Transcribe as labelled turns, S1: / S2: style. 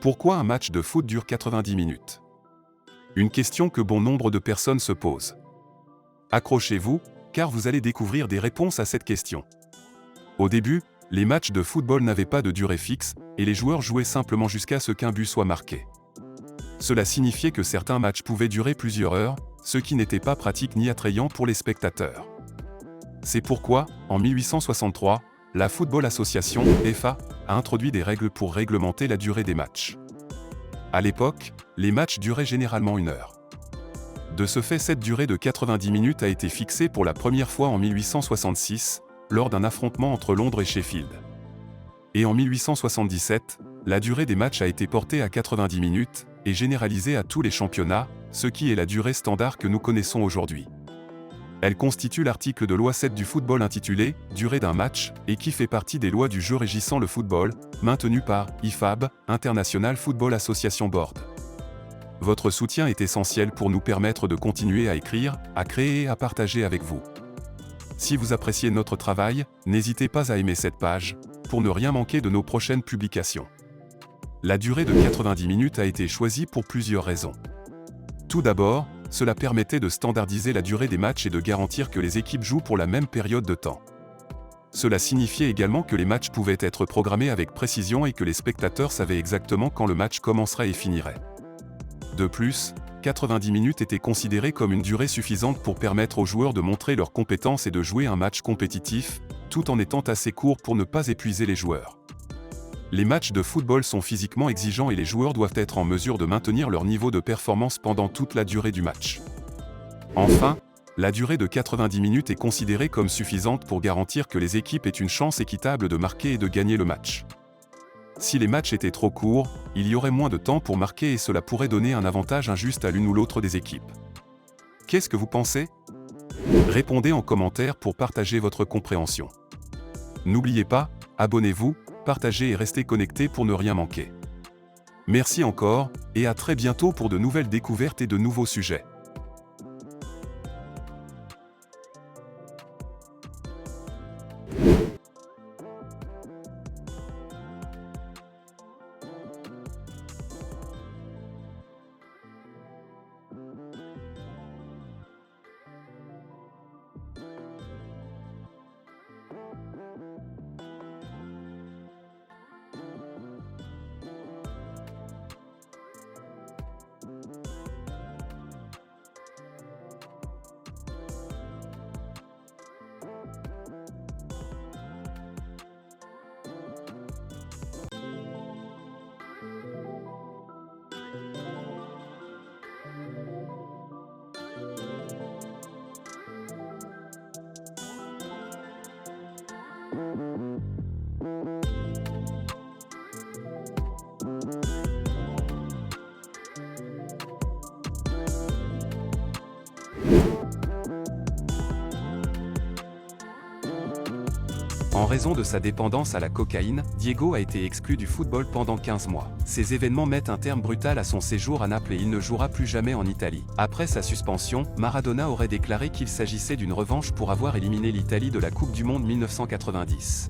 S1: Pourquoi un match de foot dure 90 minutes? Une question que bon nombre de personnes se posent. Accrochez-vous, car vous allez découvrir des réponses à cette question. Au début, les matchs de football n'avaient pas de durée fixe, et les joueurs jouaient simplement jusqu'à ce qu'un but soit marqué. Cela signifiait que certains matchs pouvaient durer plusieurs heures, ce qui n'était pas pratique ni attrayant pour les spectateurs. C'est pourquoi, en 1863, la Football Association, FA, a introduit des règles pour réglementer la durée des matchs. À l'époque, les matchs duraient généralement 1 heure. De ce fait, cette durée de 90 minutes a été fixée pour la première fois en 1866, lors d'un affrontement entre Londres et Sheffield. Et en 1877, la durée des matchs a été portée à 90 minutes, et généralisée à tous les championnats, ce qui est la durée standard que nous connaissons aujourd'hui. Elle constitue l'article de loi 7 du football intitulé « Durée d'un match » et qui fait partie des lois du jeu régissant le football, maintenues par IFAB, International Football Association Board. Votre soutien est essentiel pour nous permettre de continuer à écrire, à créer et à partager avec vous. Si vous appréciez notre travail, n'hésitez pas à aimer cette page, pour ne rien manquer de nos prochaines publications. La durée de 90 minutes a été choisie pour plusieurs raisons. Tout d'abord, cela permettait de standardiser la durée des matchs et de garantir que les équipes jouent pour la même période de temps. Cela signifiait également que les matchs pouvaient être programmés avec précision et que les spectateurs savaient exactement quand le match commencerait et finirait. De plus, 90 minutes étaient considérées comme une durée suffisante pour permettre aux joueurs de montrer leurs compétences et de jouer un match compétitif, tout en étant assez court pour ne pas épuiser les joueurs. Les matchs de football sont physiquement exigeants et les joueurs doivent être en mesure de maintenir leur niveau de performance pendant toute la durée du match. Enfin, la durée de 90 minutes est considérée comme suffisante pour garantir que les équipes aient une chance équitable de marquer et de gagner le match. Si les matchs étaient trop courts, il y aurait moins de temps pour marquer et cela pourrait donner un avantage injuste à l'une ou l'autre des équipes. Qu'est-ce que vous pensez? Répondez en commentaire pour partager votre compréhension. N'oubliez pas, abonnez-vous, partagez et restez connectés pour ne rien manquer. Merci encore, et à très bientôt pour de nouvelles découvertes et de nouveaux sujets. En raison de sa dépendance à la cocaïne, Diego a été exclu du football pendant 15 mois. Ces événements mettent un terme brutal à son séjour à Naples et il ne jouera plus jamais en Italie. Après sa suspension, Maradona aurait déclaré qu'il s'agissait d'une revanche pour avoir éliminé l'Italie de la Coupe du Monde 1990.